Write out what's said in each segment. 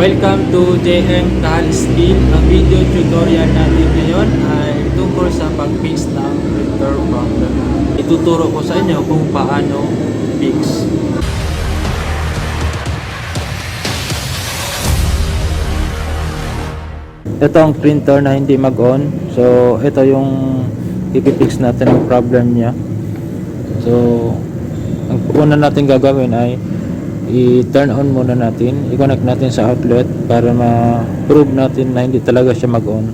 Welcome to JM Kahal Steel. Ang video tutorial natin ngayon ay tungkol sa pag-fix ng printer problem. Ituturo ko sa inyo kung paano fix. Ito ang printer na hindi mag-on. So, ito yung ipipix natin ang problem niya. So, ang una natin gagawin ay i-turn on muna natin, i-connect natin sa outlet para ma-prove natin na hindi talaga siya mag-on.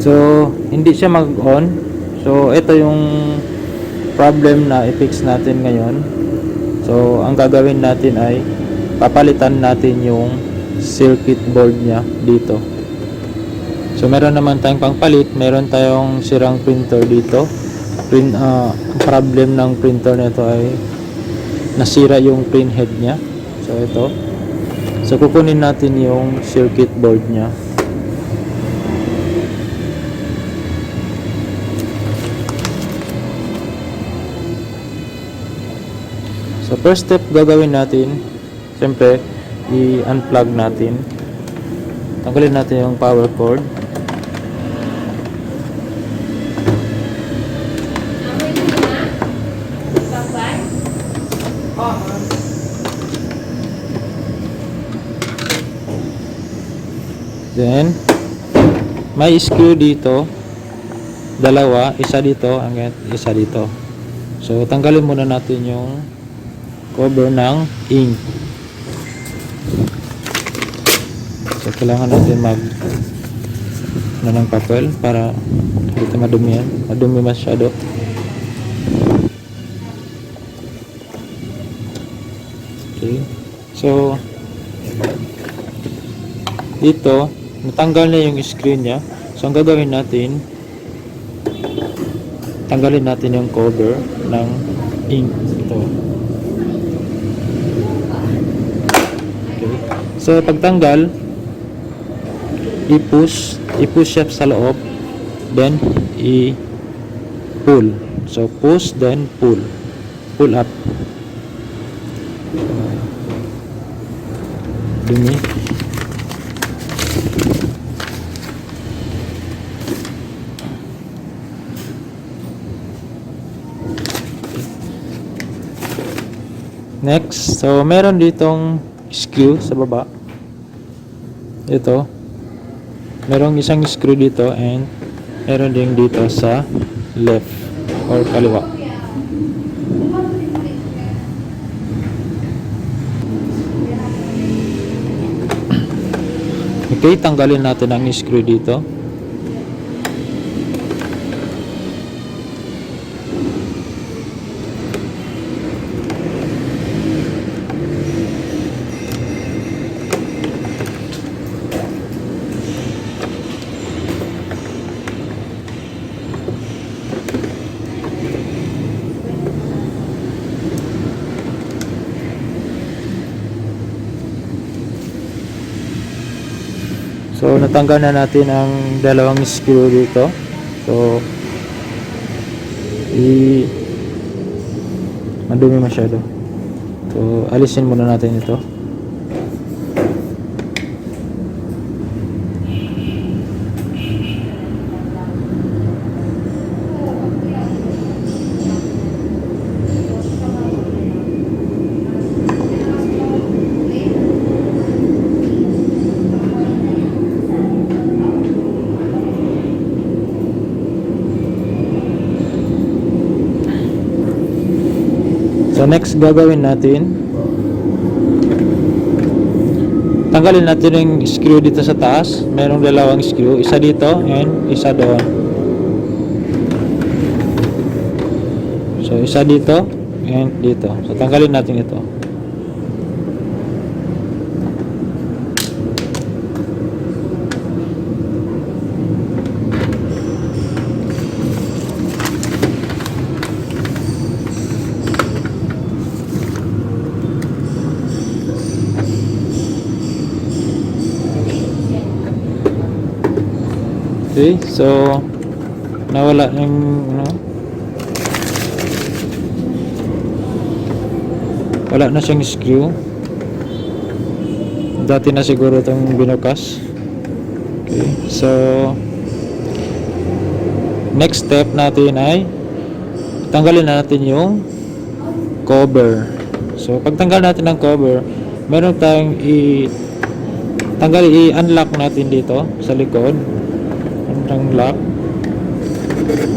So, hindi siya mag-on. So, ito yung problem na i-fix natin ngayon. So, ang gagawin natin ay papalitan natin yung circuit board niya dito. So, meron naman tayong pangpalit. Meron tayong sirang printer dito. Ang problem ng printer nito ay nasira yung print head niya. So, ito. So, kukunin natin yung circuit board niya. So first step gagawin natin, siyempre i-unplug natin. Tanggalin natin yung power cord. Then may screw dito, dalawa, isa dito, hanggang isa dito. So tanggalin muna natin yung cover ng ink. So kailangan natin ng papel para dito madumi yan. Madumi masyado. Okay. So dito natanggal na yung screen niya. So ang gagawin natin, tanggalin natin yung cover ng ink. Ito. So pagtanggal, i-push siya sa loob, then i-pull. So push, then pull up. Dumi. Next, so meron ditong screw sa baba. Ito. Merong isang screw dito and meron din dito sa left or kaliwa. Okay, tanggalin natin ang screw dito. So natanggal na natin ang dalawang screw dito. So madumi masyado. So alisin muna natin ito. So next gagawin natin, tanggalin natin yung screw dito sa taas. Merong dalawang screw, isa dito and isa doon. So isa dito and dito. So tanggalin natin ito. Okay, so nawala yung wala na siyang screw. Dati na siguro itong binukas. Okay, so next step natin ay tanggalin na natin yung cover. So pag tanggal natin ng cover, meron tayong i-unlock natin dito sa likod. Ang lock. Okay.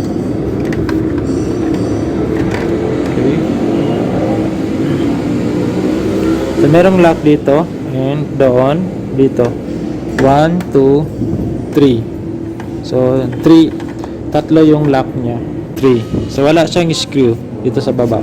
So merong lock dito and doon dito. 1, 2, 3. So 3, tatlo yung lock niya. 3. So wala siyang screw dito sa baba.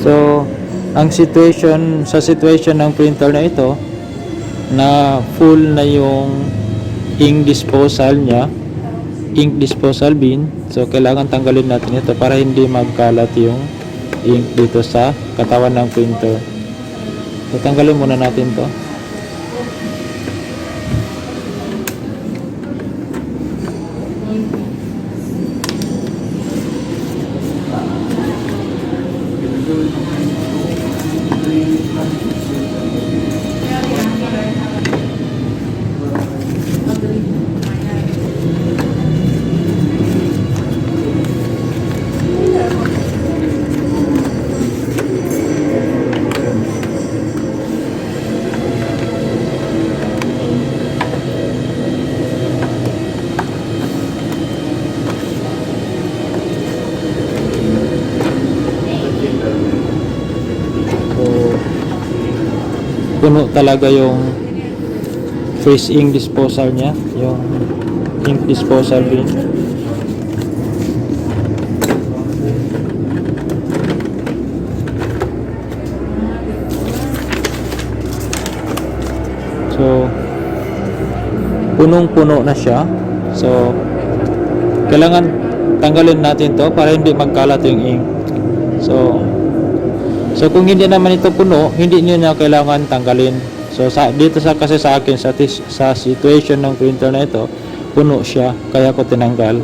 So, ang situation ng printer na ito na full na yung ink disposal niya, ink disposal bin. So, kailangan tanggalin natin ito para hindi magkalat yung ink dito sa katawan ng printer. So, tanggalin muna natin to. Puno talaga yung face ink disposal niya, yung ink disposal bin. So punong-puno na siya. So kailangan tanggalin natin to para hindi magkalat yung ink. So kung hindi naman ito puno, hindi niyo na kailangan tanggalin. So dito kasi sa akin sa situation ng printer na ito, puno siya kaya ko tinanggal.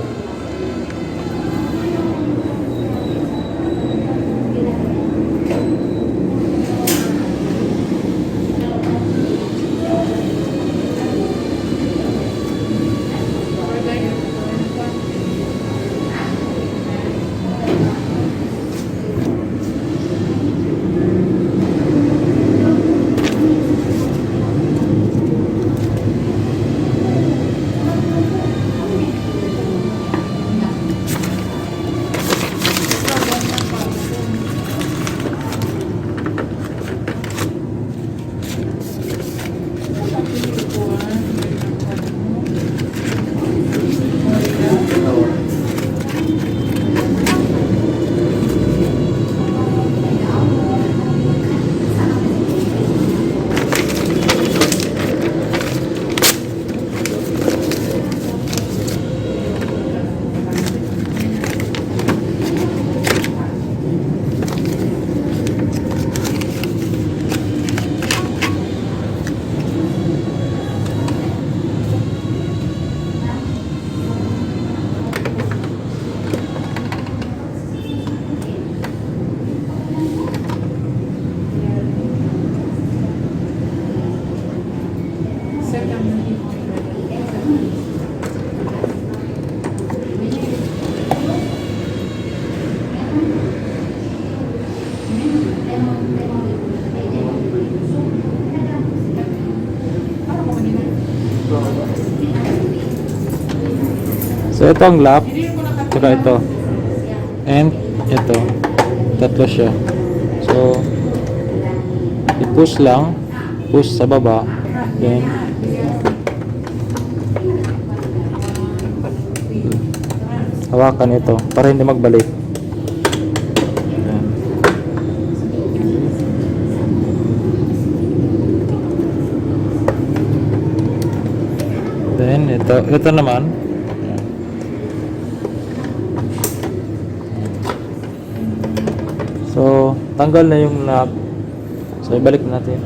So ito ang lock, tsaka ito. And ito. Tatlo siya. So i-push lang, push sa baba, then hawakan ito para hindi magbalik. Ayan. Then ito naman. Ayan. So tanggal na yung lock. So ibalik natin.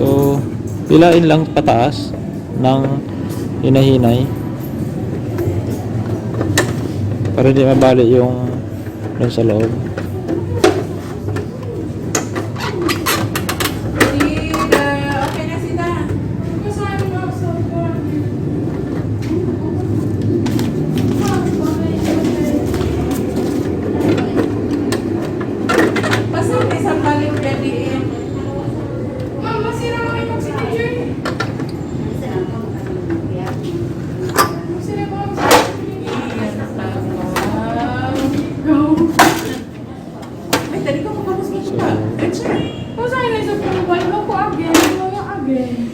So, pilain lang pataas ng hinahinay para hindi mabali yung doon sa loob. Okay na sila. Kasama mo sa phone. Basta may isang balik ready in. Ma'am, masira mo yung signature. Masira mo ang ay, tadi ko magkakos mo ka. Kung saan na isa po, wala mo ko again. Wala mo again.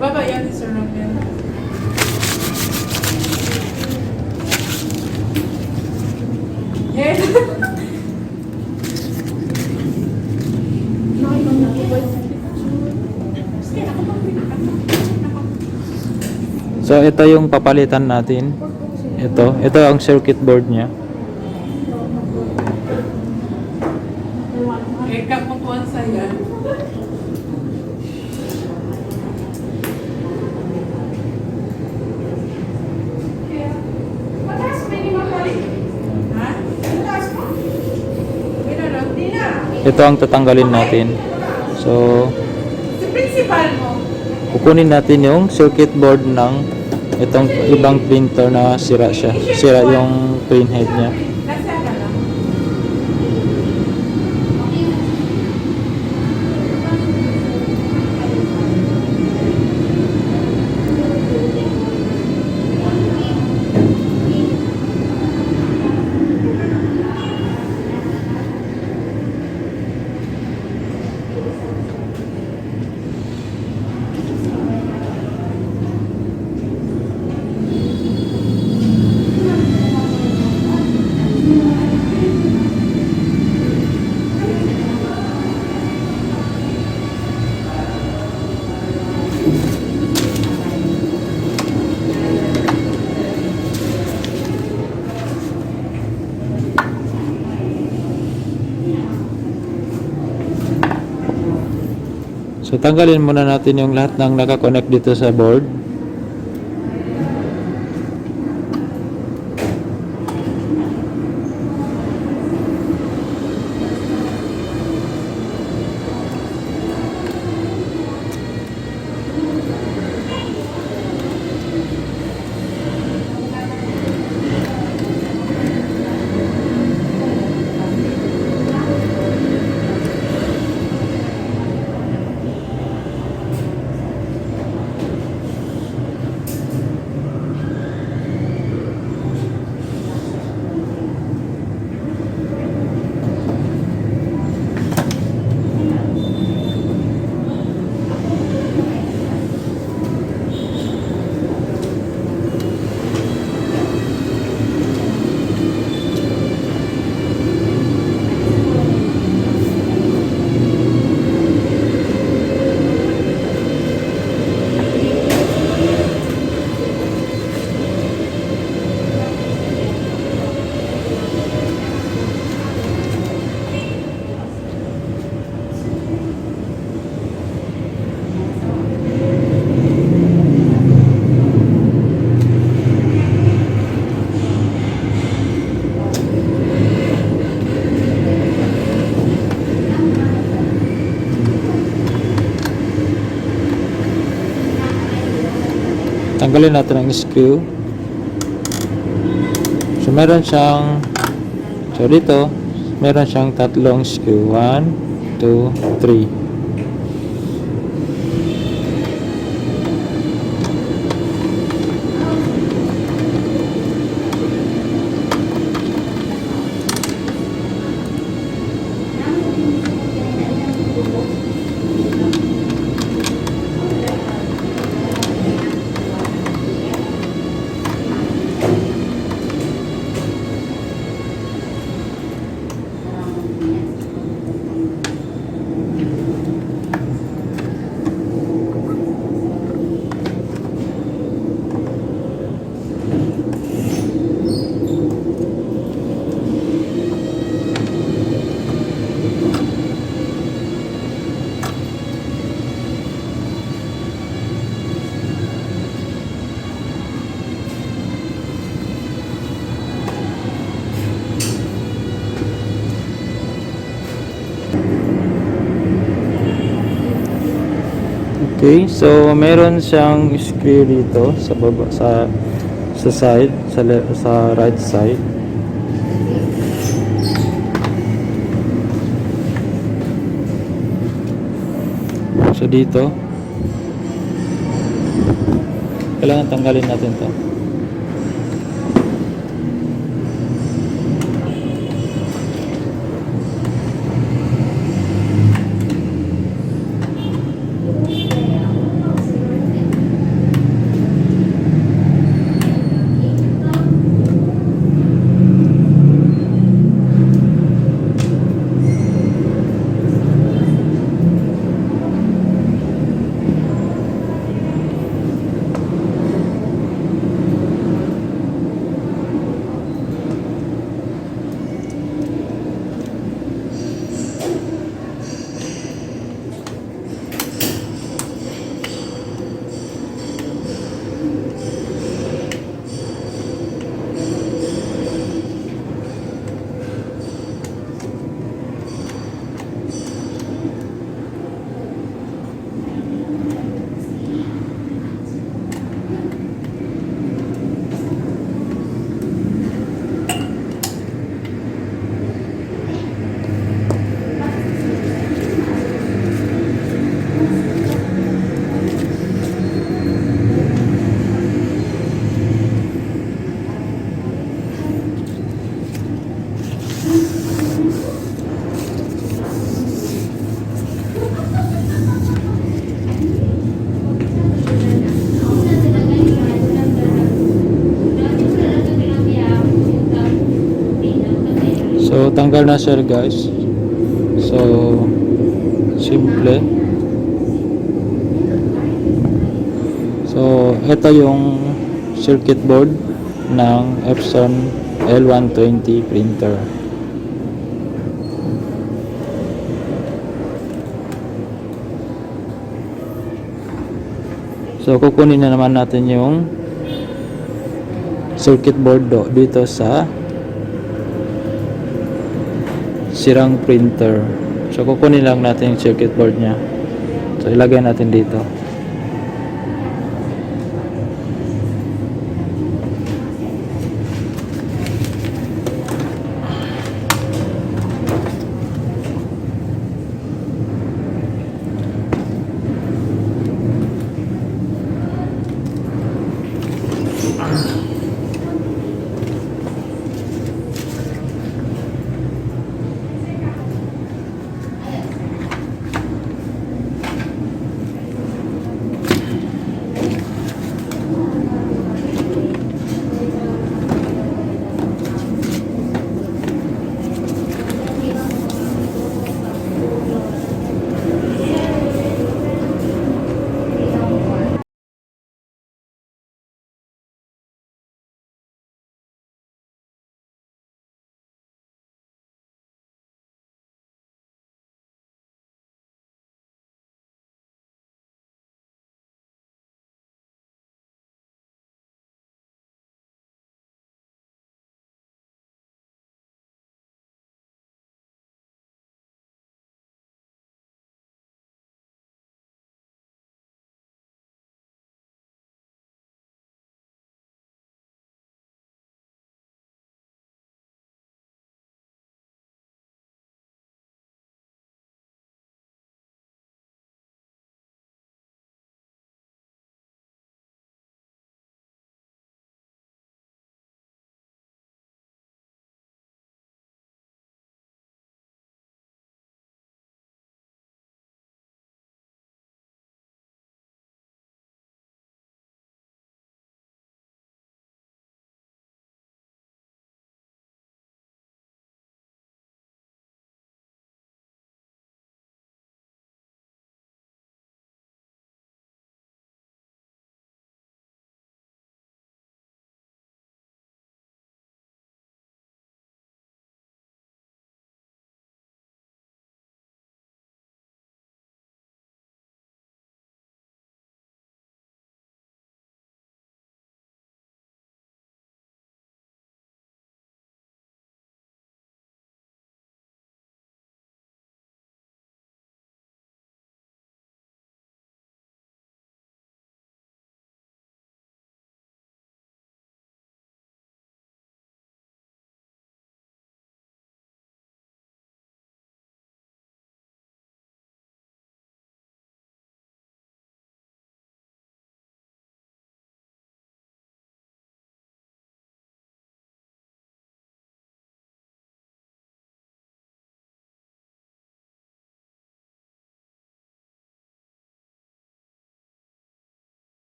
Baba yan, Sir Romel. Yes. So ito yung papalitan natin. Ito ang circuit board niya. Eh, kapukuan sa yan. Mataas mo yung mga balik? Ha? Mataas mo? Ginarap din na. Ito ang tatanggalin natin. So Si principal mo. kukunin natin yung circuit board ng itong ibang printer na sira siya. Sira yung pin head niya. Nasa ka lang. So tanggalin muna natin yung lahat ng nakakonect dito sa board. tanggalin natin ang screw. So meron siyang, so dito meron siyang tatlong screw, 1, 2, 3. Okay, so meron siyang screw dito sa baba, sa side, sa right side. So dito kailangan tanggalin natin to. So tanggal na siya guys. So simple. So ito yung circuit board ng Epson L120 printer. So kukunin na naman natin yung circuit board dito sa sirang printer. So kukunin lang natin yung circuit board nya. So ilagay natin dito.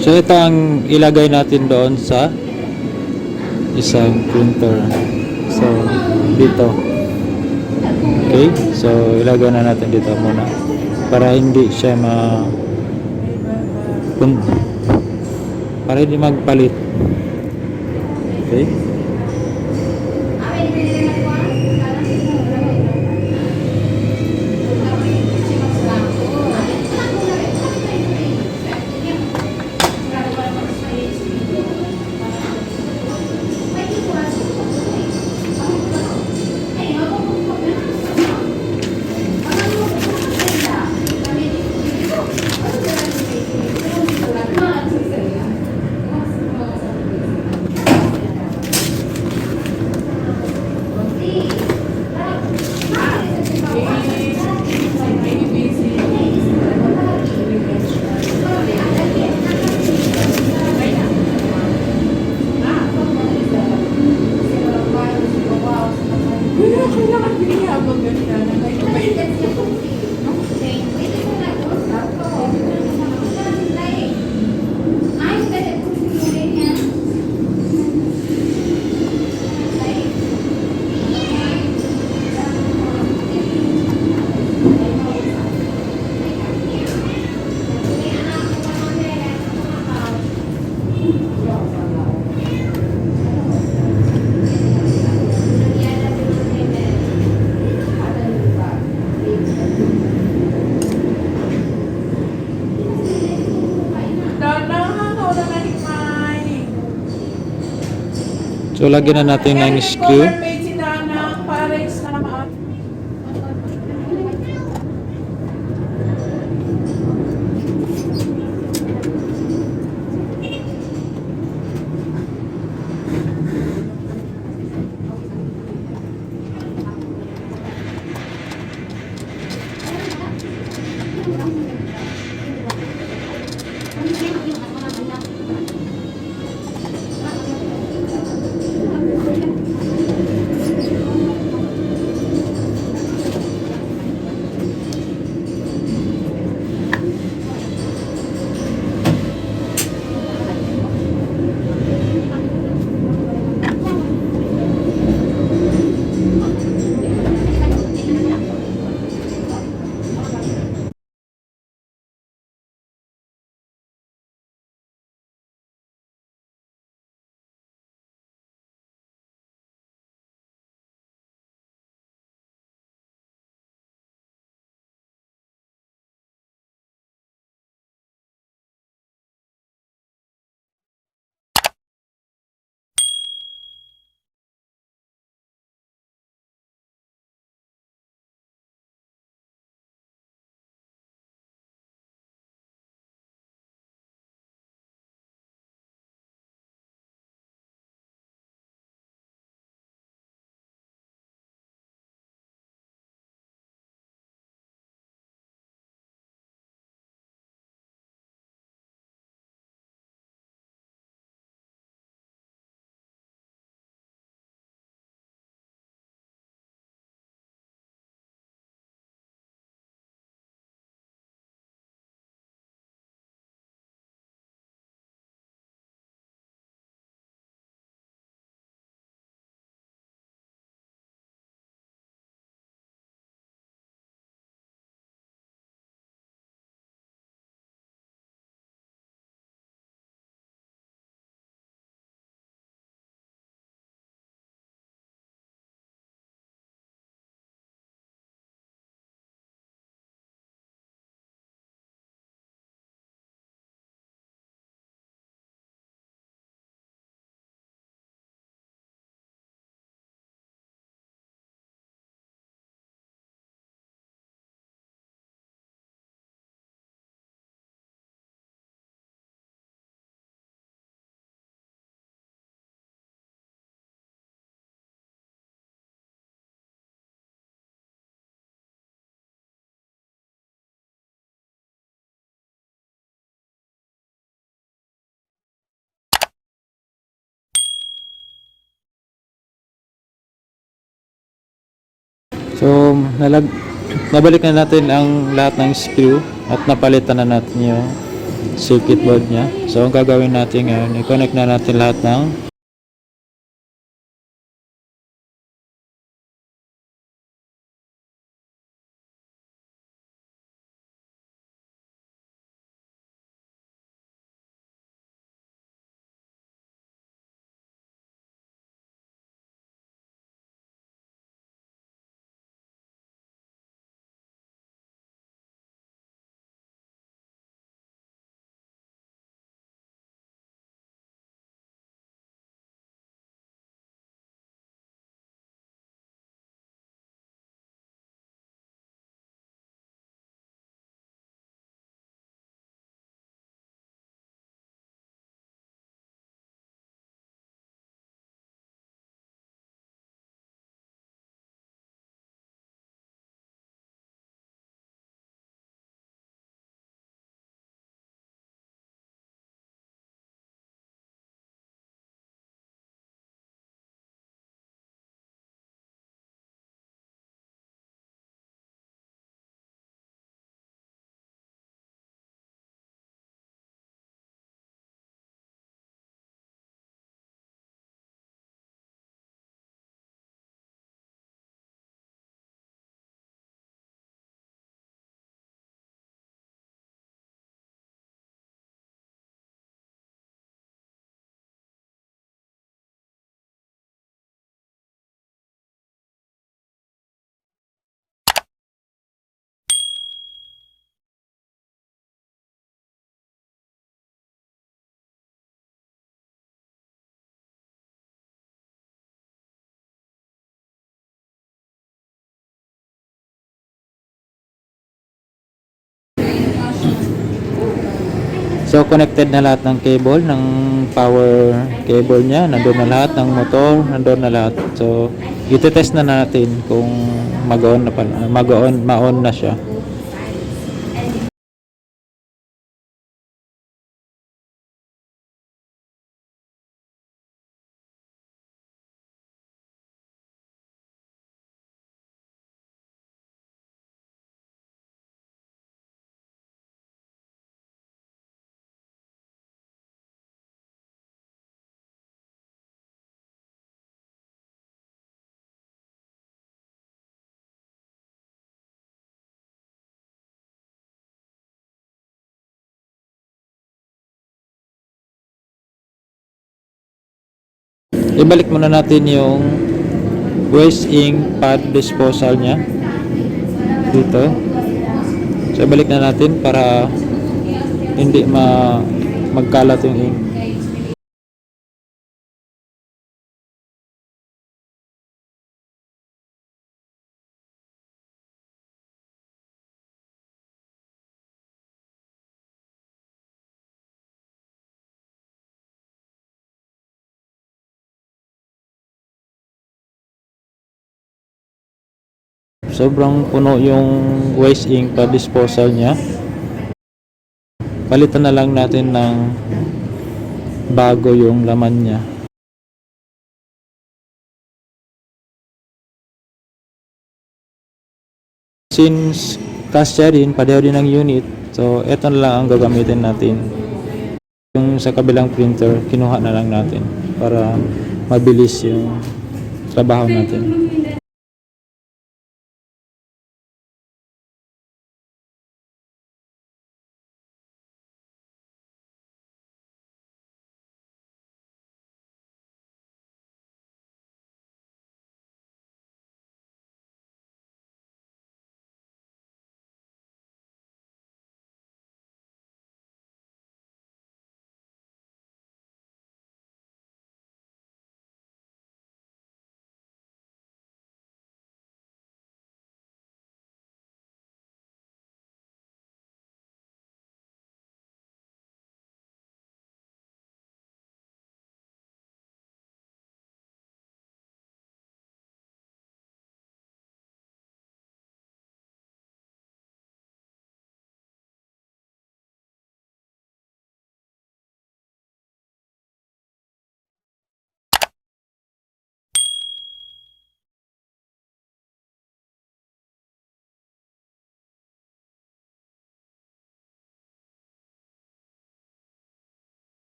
So ito ang ilagay natin doon sa isang printer. So dito. Okay? So ilagay na natin dito muna para hindi siya para hindi magpalit. Okay? Kailangan binihabang ganyan. So lagyan na natin ng screw. Si Dana, para isama. So nabalik na natin ang lahat ng screw at napalitan na natin yung circuit board niya. So ang gagawin natin ngayon, i-connect na natin lahat ng So connected na lahat ng cable, ng power cable niya, nandoon na lahat ng motor, nandoon na lahat. So i-test na natin kung mag-on na pala, ma-on na siya. Ibalik muna natin yung waste ink pad disposal niya dito. So ibalik na natin para hindi magkalat yung ink. Sobrang puno yung waste ink pad disposal niya. Palitan na lang natin ng bago yung laman niya. Since kasya din, pareho din ang unit, so eto na lang ang gagamitin natin. Yung sa kabilang printer, kinuha na lang natin para mabilis yung trabaho natin.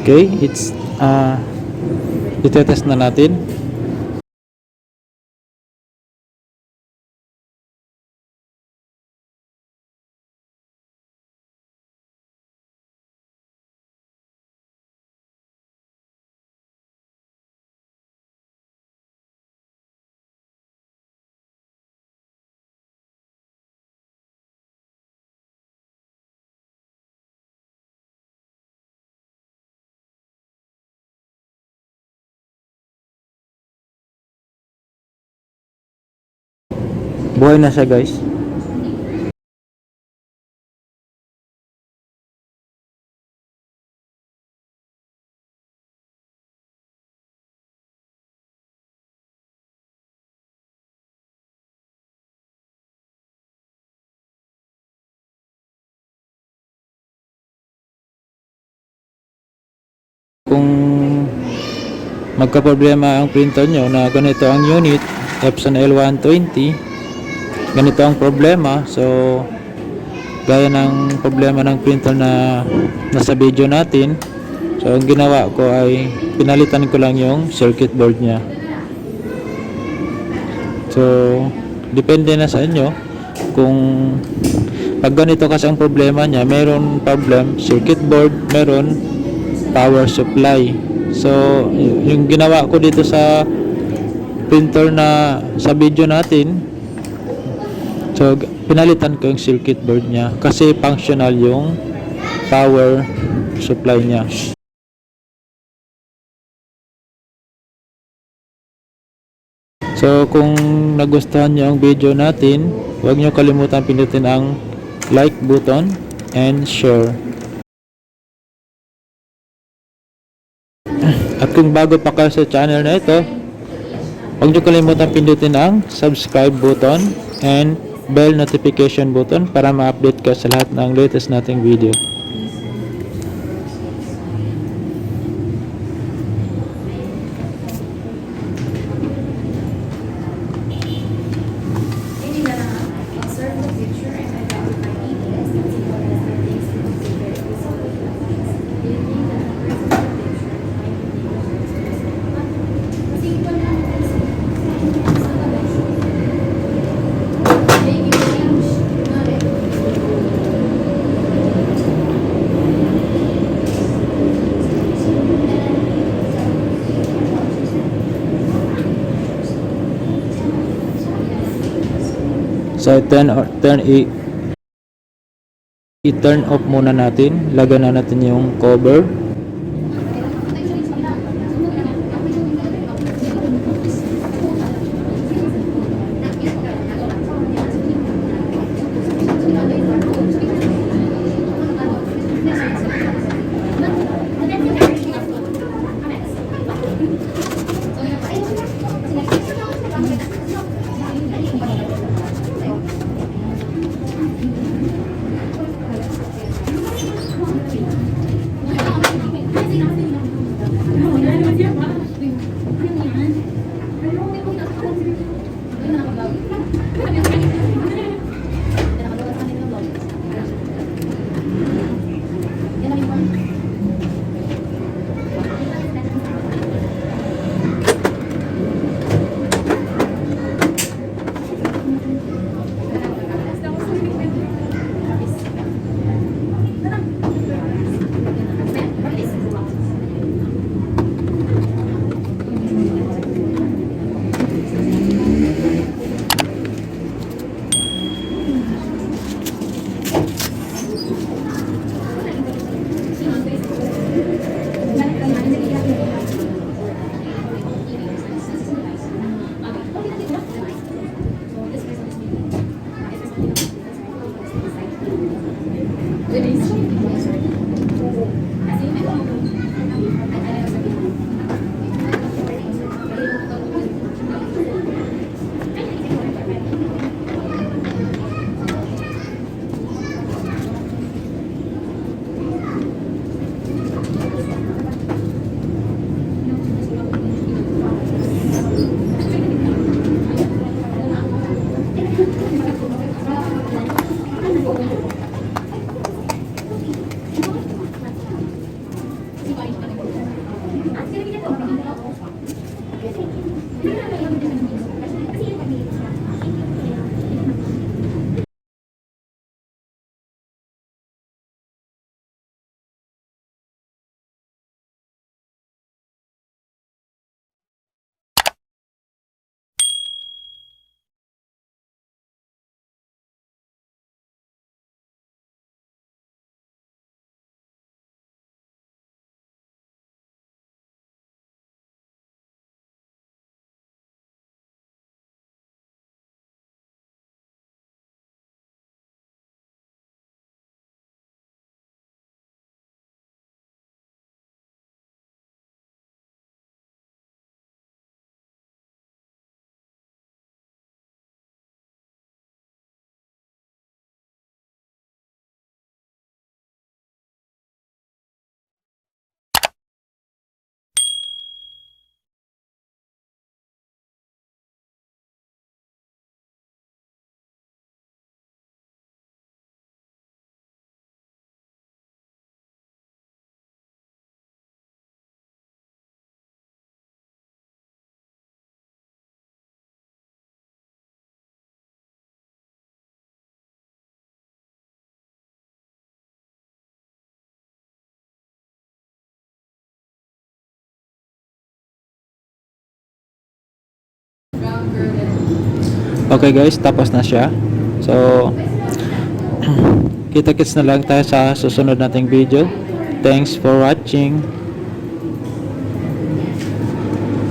Okay, itetest na natin. Buhay na siya, guys. Kung magka-problema ang printer nyo na ganito ang unit, Epson L120, ganito ang problema. So, gaya ng problema ng printer na nasa video natin, so ang ginawa ko ay pinalitan ko lang yung circuit board nya. So, depende na sa inyo kung pag ganito kasi ang problema nya, meron problem circuit board, meron power supply. So, yung ginawa ko dito sa printer na sa video natin, so pinalitan ko yung circuit board niya kasi functional yung power supply niya. So, kung nagustuhan niyo ang video natin, huwag niyo kalimutan pindutin ang like button and share. At kung bago pa kayo sa channel na ito, huwag niyo kalimutan pindutin ang subscribe button and bell notification button para ma-update ka sa lahat ng latest nating video. So, i-turn off muna natin. Lagyan na natin yung cover. Okay guys, tapos na siya. So, kita-kits na lang tayo sa susunod nating video. Thanks for watching.